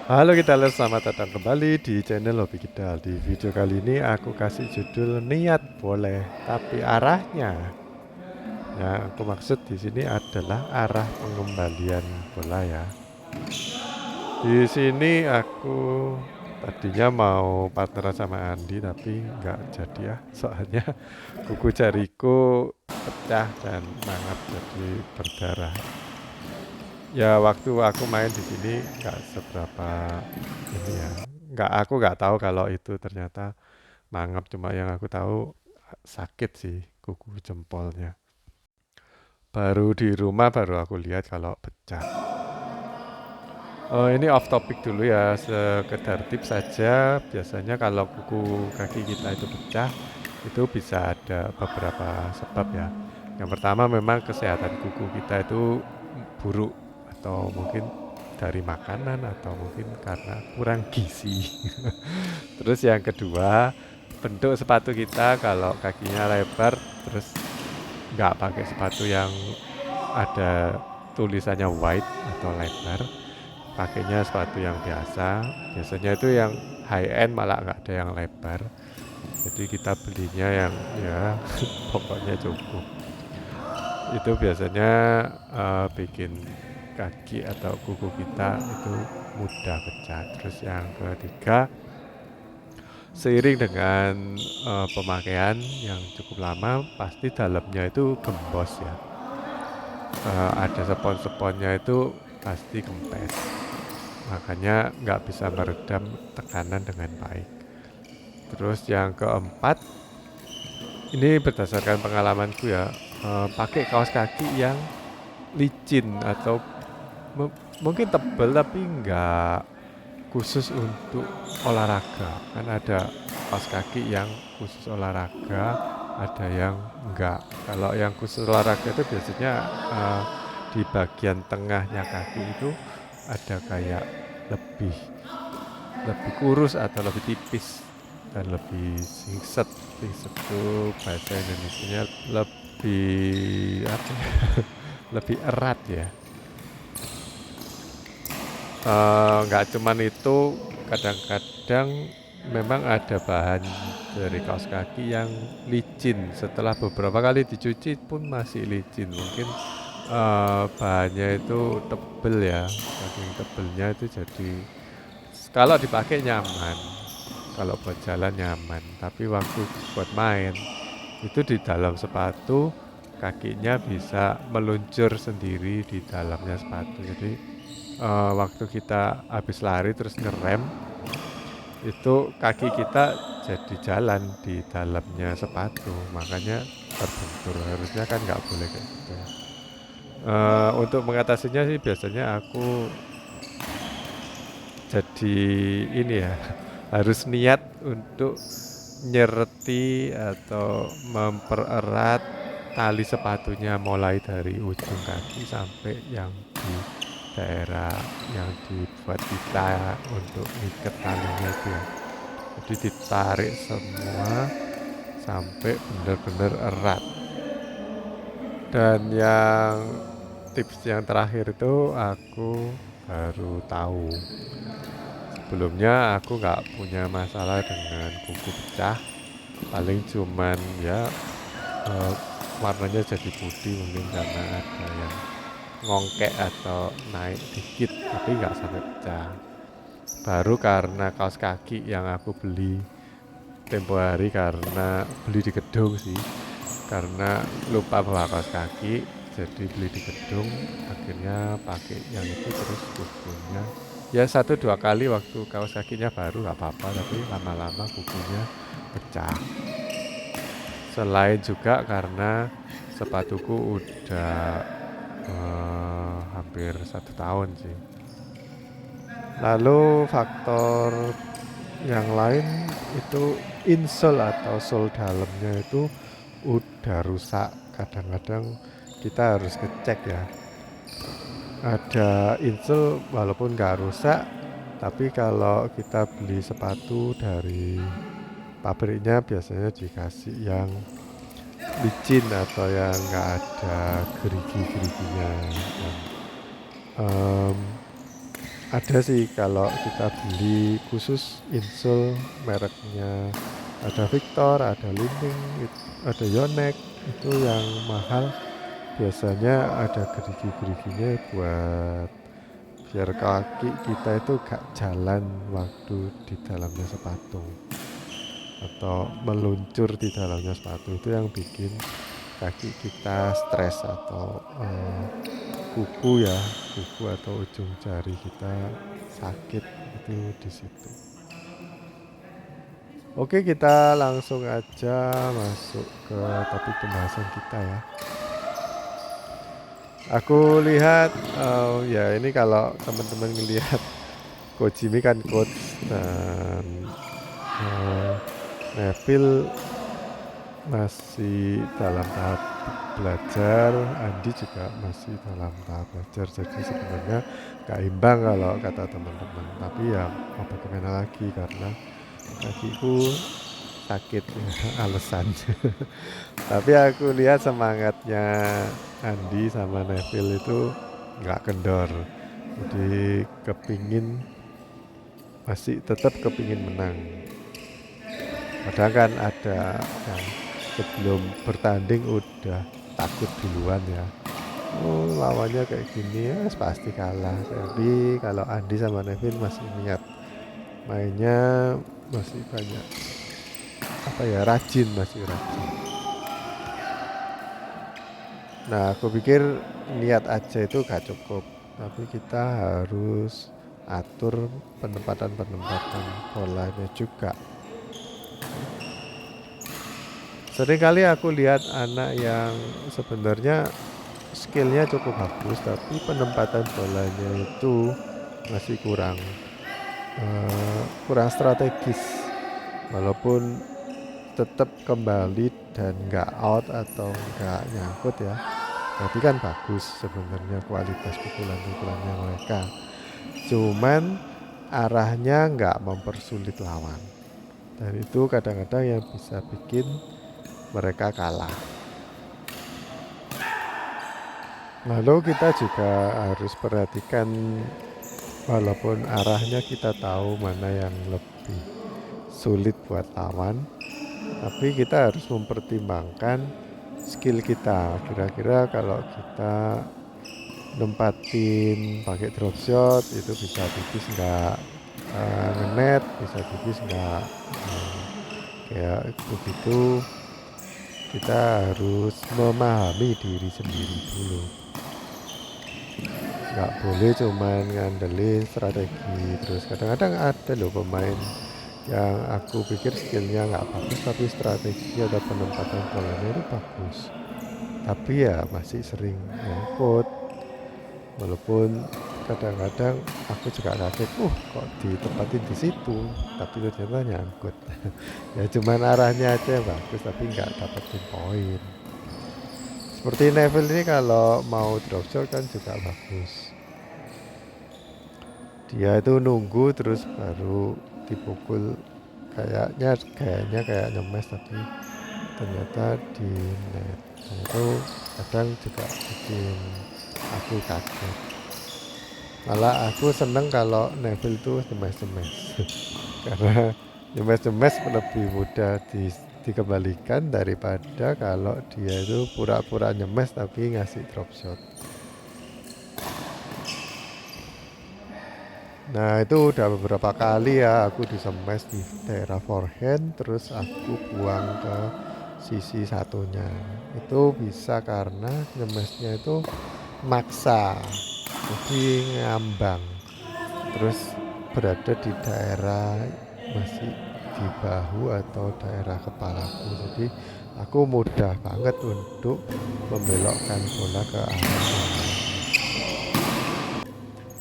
Halo Gitaler, selamat datang kembali di channel Hobi Gital. Di video kali ini aku kasih judul niat boleh, tapi arahnya. Yang aku maksud di sini adalah arah pengembalian bola ya. Di sini aku tadinya mau partneran sama Andi tapi nggak jadi ya. Soalnya kuku jariku pecah dan mangap jadi berdarah. Ya waktu aku main di sini nggak seberapa ini ya. Aku nggak tahu kalau itu ternyata mangap, cuma yang aku tahu sakit sih kuku jempolnya. Baru di rumah baru aku lihat kalau pecah. Oh, ini off topic dulu ya, sekedar tips saja. Biasanya kalau kuku kaki kita itu pecah, itu bisa ada beberapa sebab ya. Yang pertama memang kesehatan kuku kita itu buruk, atau mungkin dari makanan atau mungkin karena kurang gizi. Terus yang kedua, bentuk sepatu kita kalau kakinya lebar terus nggak pakai sepatu yang ada tulisannya wide atau lebar, pakainya sepatu yang biasa. Biasanya itu yang high end malah nggak ada yang lebar. Jadi kita belinya yang ya pokoknya cukup. Itu biasanya bikin kaki atau kuku kita itu mudah pecah. Terus yang ketiga, seiring dengan pemakaian yang cukup lama, pasti dalamnya itu gembos ya. Ada spon-sponnya itu pasti kempes. Makanya nggak bisa meredam tekanan dengan baik. Terus yang keempat, ini berdasarkan pengalamanku ya, pakai kaos kaki yang licin atau mungkin tebal tapi nggak khusus untuk olahraga. Kan ada kaos kaki yang khusus olahraga, ada yang enggak. Kalau yang khusus olahraga itu biasanya di bagian tengahnya kaki itu ada kayak lebih lebih kurus atau lebih tipis dan lebih singset. Singset itu bahasa Indonesianya lebih apa ya? Lebih erat ya. Nggak cuman itu, kadang-kadang memang ada bahan dari kaos kaki yang licin. Setelah beberapa kali dicuci pun masih licin. Mungkin bahannya itu tebel ya, saking tebelnya itu jadi kalau dipakai nyaman, kalau buat jalan nyaman. Tapi waktu buat main itu di dalam sepatu kakinya bisa meluncur sendiri di dalamnya sepatu. Jadi waktu kita habis lari terus ngerem, itu kaki kita jadi jalan di dalamnya sepatu, makanya terbentur. Harusnya kan nggak boleh kayak gitu ya. Untuk mengatasinya sih biasanya aku jadi ini ya, harus niat untuk nyereti atau mempererat tali sepatunya mulai dari ujung kaki sampai yang di daerah yang dibuat kita untuk ngikat talinya itu ya. Jadi ditarik semua sampai benar-benar erat. Dan yang tips yang terakhir itu aku baru tahu. Sebelumnya aku nggak punya masalah dengan kuku pecah. Paling cuman ya eh, warnanya jadi putih mungkin karena ada yang ngongkek atau naik dikit, tapi nggak sampai pecah. Baru karena kaos kaki yang aku beli tempo hari, karena beli di gedung sih, karena lupa bawa kaos kaki, jadi beli di gedung, akhirnya pakai yang itu terus kukunya ya satu dua kali waktu kaos kakinya baru nggak apa-apa, tapi lama-lama kukunya pecah. Selain juga karena sepatuku udah hampir 1 tahun sih. Lalu faktor yang lain itu insole atau sole dalamnya itu udah rusak. Kadang-kadang kita harus ngecek ya. Ada insole walaupun nggak rusak, tapi kalau kita beli sepatu dari pabriknya biasanya dikasih yang licin atau yang nggak ada gerigi-geriginya. Dan, em, Ada sih kalau kita beli khusus insole mereknya, ada Victor, ada Lining, ada Yonex, itu yang mahal biasanya ada gerigi-geriginya buat biar kaki kita itu gak jalan waktu di dalamnya sepatu atau meluncur di dalamnya sepatu, itu yang bikin kaki kita stres atau kuku ya, kuku atau ujung jari kita sakit itu di situ. Oke, kita langsung aja masuk ke topik pembahasan kita ya. Aku lihat ya ini kalau teman-teman ngelihat Coach Jimmy kan coach dan Neville masih dalam tahap belajar, Andi juga masih dalam tahap belajar. Jadi sebenarnya gak imbang kalau kata teman-teman. Tapi ya mau bagaimana lagi karena kakiku sakit ya, alasan. Tapi aku lihat semangatnya Andi sama Neville itu nggak kendor. Jadi masih tetap kepingin menang. Padahal kan ada yang sebelum bertanding udah takut duluan ya. Oh, lawannya kayak gini ya pasti kalah. Tapi kalau Andi sama Neville masih niat mainnya, masih banyak masih rajin. Nah, aku pikir niat aja itu gak cukup, tapi kita harus atur penempatan bolanya juga. Seringkali aku lihat anak yang sebenarnya skillnya cukup bagus, tapi penempatan bolanya itu masih kurang strategis. Walaupun tetap kembali dan nggak out atau nggak nyangkut ya, berarti kan bagus sebenarnya kualitas pukulannya mereka. Cuman arahnya nggak mempersulit lawan, dan itu kadang-kadang yang bisa bikin mereka kalah. Lalu kita juga harus perhatikan, walaupun arahnya kita tahu mana yang lebih sulit buat lawan, tapi kita harus mempertimbangkan skill kita. Kira-kira kalau kita nempatin pakai drop shot itu bisa tipis nggak ngenet, bisa tipis nggak, kayak begitu. Kita harus memahami diri sendiri dulu, nggak boleh cuman ngandelin strategi. Terus kadang-kadang ada loh pemain yang aku pikir skillnya nggak bagus tapi strategi atau penempatan bolanya itu bagus, tapi ya masih sering nyangkut. Walaupun kadang-kadang aku juga kaget, kok ditempatin di situ, tapi ternyata nyangkut. Ya cuman arahnya aja yang bagus tapi nggak dapetin poin. Seperti Neville ini kalau mau drop shot kan juga bagus. Dia itu nunggu terus baru dipukul, kayaknya kayak nyemes tapi ternyata di net. Nah, itu kadang juga bikin aku kaget. Malah aku seneng kalau Neville itu nyemes karena nyemes lebih mudah dikembalikan daripada kalau dia itu pura-pura nyemes tapi ngasih drop shot. Nah itu udah beberapa kali ya aku disemes di daerah forehand, terus aku buang ke sisi satunya. Itu bisa karena nyemesnya itu maksa, jadi ngambang, terus berada di daerah masih di bahu atau daerah kepalaku. Jadi aku mudah banget untuk membelokkan bola ke arah sana.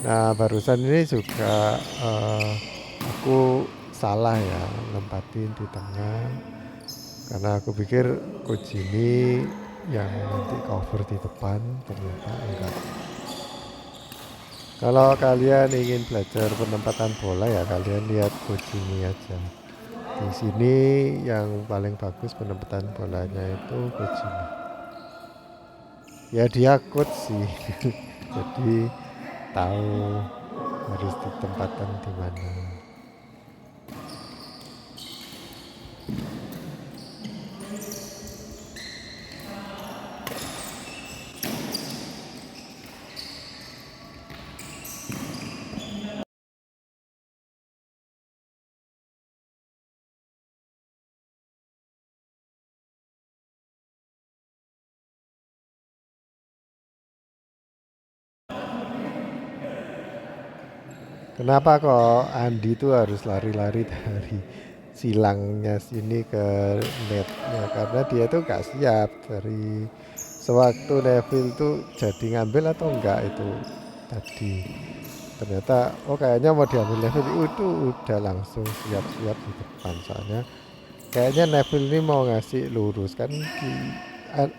Nah barusan ini juga aku salah ya nempatin di tengah, karena aku pikir coach ini yang nanti cover di depan, ternyata enggak. Kalau kalian ingin belajar penempatan bola ya kalian lihat coach ini aja. Di sini yang paling bagus penempatan bolanya itu coach ini. Ya dia coach sih, jadi tahu harus ditempatkan di mana. Kenapa kok Andi tuh harus lari-lari dari silangnya sini ke netnya? Karena dia tuh gak siap dari sewaktu Neville tuh jadi ngambil atau enggak itu tadi. Ternyata kayaknya mau diambil Neville itu udah langsung siap-siap di depan, soalnya kayaknya Neville ini mau ngasih lurus kan.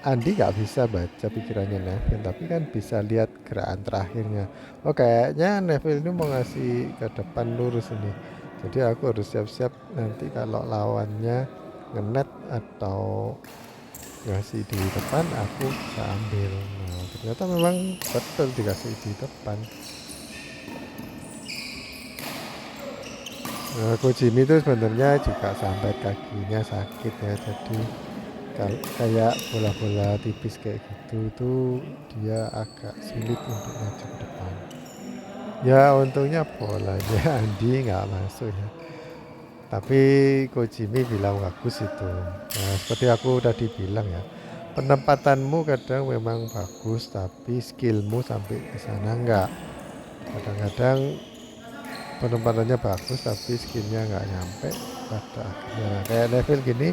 Andi nggak bisa baca pikirannya Neville, tapi kan bisa lihat gerakan terakhirnya. Kayaknya Neville ini mau ngasih ke depan lurus ini. Jadi aku harus siap-siap nanti kalau lawannya ngenet atau ngasih di depan, aku bisa ambil. Nah, ternyata memang betul dikasih di depan. Nah, Jimmy itu sebenarnya juga sampai kakinya sakit ya, jadi kayak bola-bola tipis kayak gitu itu dia agak sulit untuk maju ke depan. Ya untungnya bolanya Andi nggak masuk ya. Tapi Coach Jimmy bilang bagus itu. Nah, seperti aku udah dibilang ya, penempatanmu kadang memang bagus, tapi skillmu sampai ke sana enggak. Kadang-kadang penempatannya bagus, tapi skillnya nggak nyampe pada akhirnya. Nah, kayak level gini,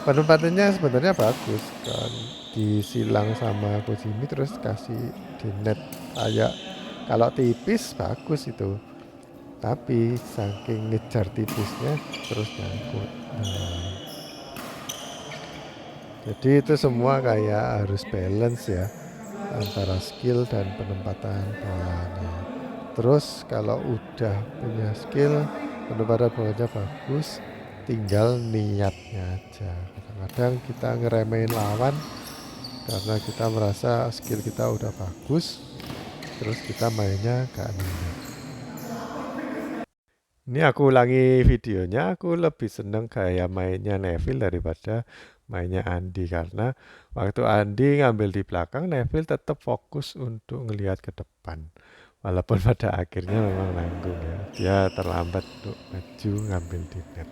penempatannya sebenarnya bagus kan, disilang sama Kojimi terus kasih di net. Kayak kalau tipis bagus itu, tapi saking ngejar tipisnya terus nyangkut. Nah, jadi itu semua kayak harus balance ya antara skill dan penempatan bolanya. Terus kalau udah punya skill, penempatan bolanya bagus, tinggal niatnya aja. Kadang-kadang kita ngeremehin lawan karena kita merasa skill kita udah bagus, terus kita mainnya gak niat. Ini aku ulangi videonya, aku lebih seneng kayak mainnya Neville daripada mainnya Andi, karena waktu Andi ngambil di belakang, Neville tetap fokus untuk ngelihat ke depan. Walaupun pada akhirnya memang nanggung ya, dia terlambat untuk maju ngambil di net.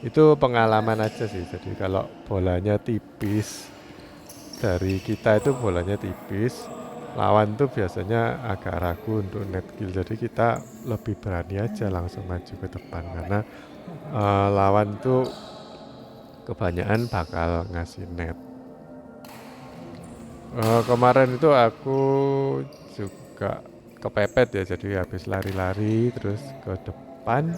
Itu pengalaman aja sih, jadi kalau bolanya tipis, dari kita itu bolanya tipis, lawan tuh biasanya agak ragu untuk net kill, jadi kita lebih berani aja langsung maju ke depan, karena lawan tuh kebanyakan bakal ngasih net. Kemarin itu aku juga kepepet ya, jadi habis lari-lari terus ke depan,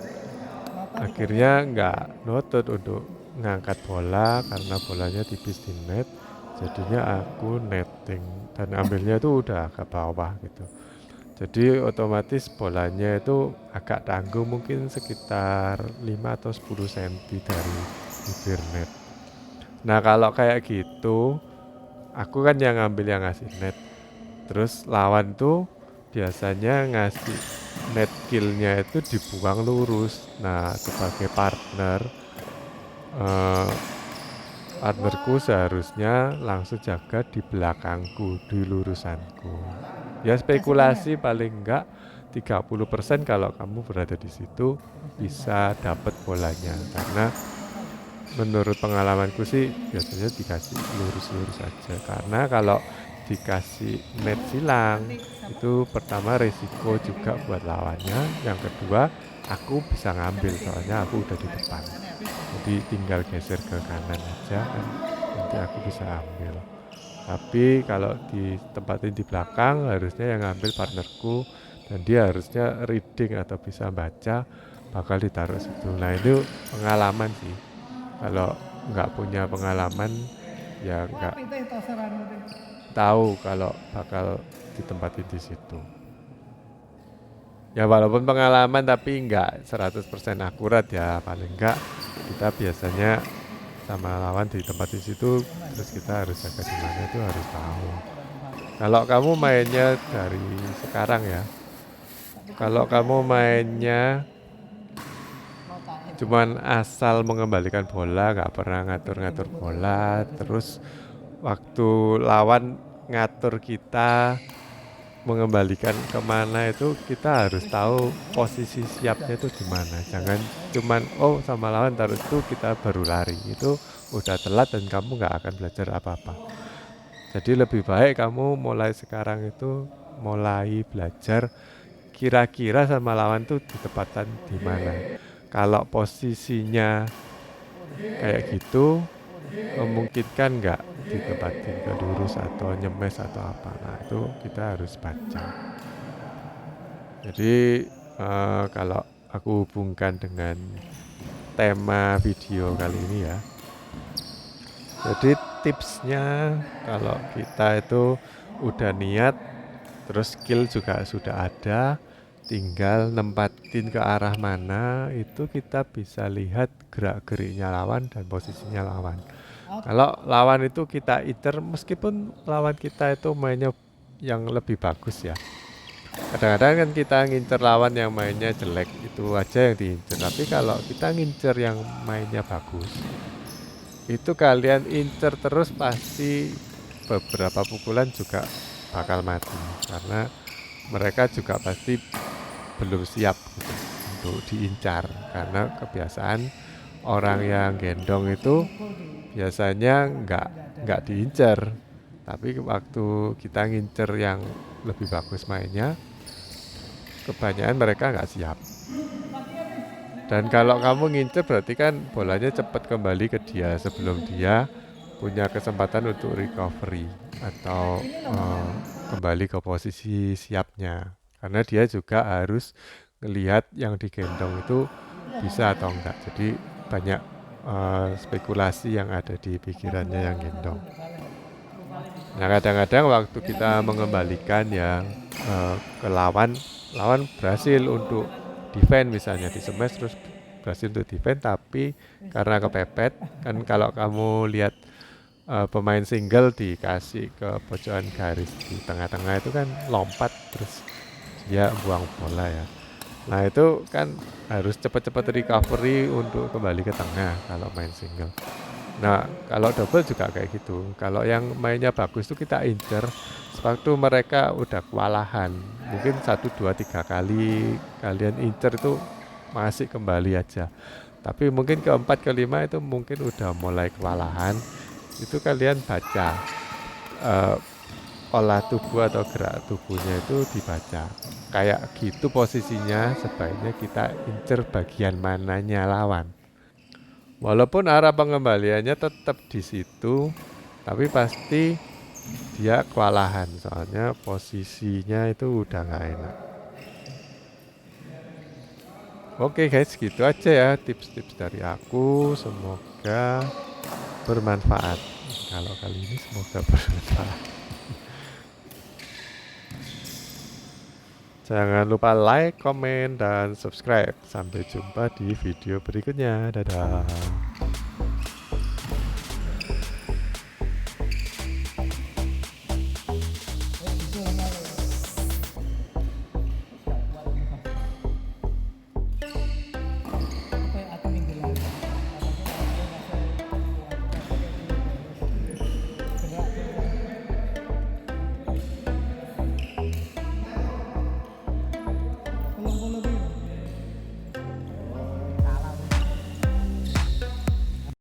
akhirnya nggak notut untuk ngangkat bola karena bolanya tipis di net, jadinya aku netting dan ambilnya itu udah agak bawah gitu. Jadi otomatis bolanya itu agak tanggung, mungkin sekitar 5 atau 10 cm dari bibir net. Nah kalau kayak gitu, aku kan yang ngambil yang ngasih net. Terus lawan tuh biasanya ngasih net killnya itu dibuang lurus. Nah sebagai partnerku seharusnya langsung jaga di belakangku, di lurusanku. Ya spekulasi paling enggak 30% kalau kamu berada di situ bisa dapat bolanya, karena menurut pengalamanku sih biasanya dikasih lurus-lurus aja, karena kalau dikasih net silang itu pertama resiko juga buat lawannya, yang kedua aku bisa ngambil soalnya aku udah di depan, jadi tinggal geser ke kanan aja kan, nanti aku bisa ambil. Tapi kalau ditempatin di belakang harusnya yang ngambil partnerku, dan dia harusnya reading atau bisa baca bakal ditaruh situ. Nah itu pengalaman sih, kalau nggak punya pengalaman ya nggak tahu kalau bakal ditempatin di situ. Ya walaupun pengalaman tapi nggak 100% akurat ya, paling nggak kita biasanya sama lawan di tempat di situ, terus kita harus jaga di mana itu harus tahu. Kalau kamu mainnya dari sekarang ya, Kalau kamu mainnya cuman asal mengembalikan bola, nggak pernah ngatur-ngatur bola, terus waktu lawan ngatur kita mengembalikan kemana itu kita harus tahu posisi siapnya itu di mana. Jangan cuman sama lawan taruh itu kita baru lari, itu udah telat dan kamu nggak akan belajar apa-apa. Jadi lebih baik kamu mulai sekarang itu mulai belajar kira-kira sama lawan tuh ditempatkan di mana. Kalau posisinya kayak gitu memungkinkan nggak ditempatin ke lurus atau nyemes atau apa. Nah itu kita harus baca. Jadi kalau aku hubungkan dengan tema video kali ini ya, jadi tipsnya kalau kita itu udah niat, terus skill juga sudah ada, tinggal nempatin ke arah mana, itu kita bisa lihat gerak-geriknya lawan dan posisinya lawan. Kalau lawan itu kita incer, meskipun lawan kita itu mainnya yang lebih bagus ya. Kadang-kadang kan kita ngincer lawan yang mainnya jelek, itu aja yang diincer. Tapi kalau kita ngincer yang mainnya bagus, itu kalian incer terus pasti beberapa pukulan juga bakal mati. Karena mereka juga pasti belum siap gitu, untuk diincar. Karena kebiasaan orang yang gendong itu biasanya nggak diincer, tapi waktu kita ngincer yang lebih bagus mainnya, kebanyakan mereka nggak siap. Dan kalau kamu ngincer berarti kan bolanya cepat kembali ke dia sebelum dia punya kesempatan untuk recovery atau kembali ke posisi siapnya. Karena dia juga harus ngelihat yang digendong itu bisa atau enggak. Jadi banyak spekulasi yang ada di pikirannya yang gendong. Nah kadang-kadang waktu kita mengembalikan yang ke lawan berhasil untuk defend, misalnya di smash terus berhasil untuk defend, tapi karena kepepet kan. Kalau kamu lihat pemain single dikasih ke pojokan garis di tengah-tengah itu kan lompat terus dia buang bola ya. Nah itu kan harus cepat-cepat recovery untuk kembali ke tengah kalau main single. Nah kalau double juga kayak gitu. Kalau yang mainnya bagus tuh kita incer, sewaktu mereka udah kewalahan, mungkin 1, 2, 3 kali kalian incer itu masih kembali aja. Tapi mungkin keempat, kelima itu mungkin udah mulai kewalahan. Itu kalian baca olah tubuh atau gerak tubuhnya itu dibaca. Kayak gitu posisinya sebaiknya kita incer bagian mananya lawan. Walaupun arah pengembaliannya tetap di situ, tapi pasti dia kewalahan soalnya posisinya itu udah nggak enak. Oke guys, gitu aja ya tips-tips dari aku. Semoga bermanfaat. Kalau kali ini semoga bermanfaat. Jangan lupa like, komen, dan subscribe. Sampai jumpa di video berikutnya. Dadah.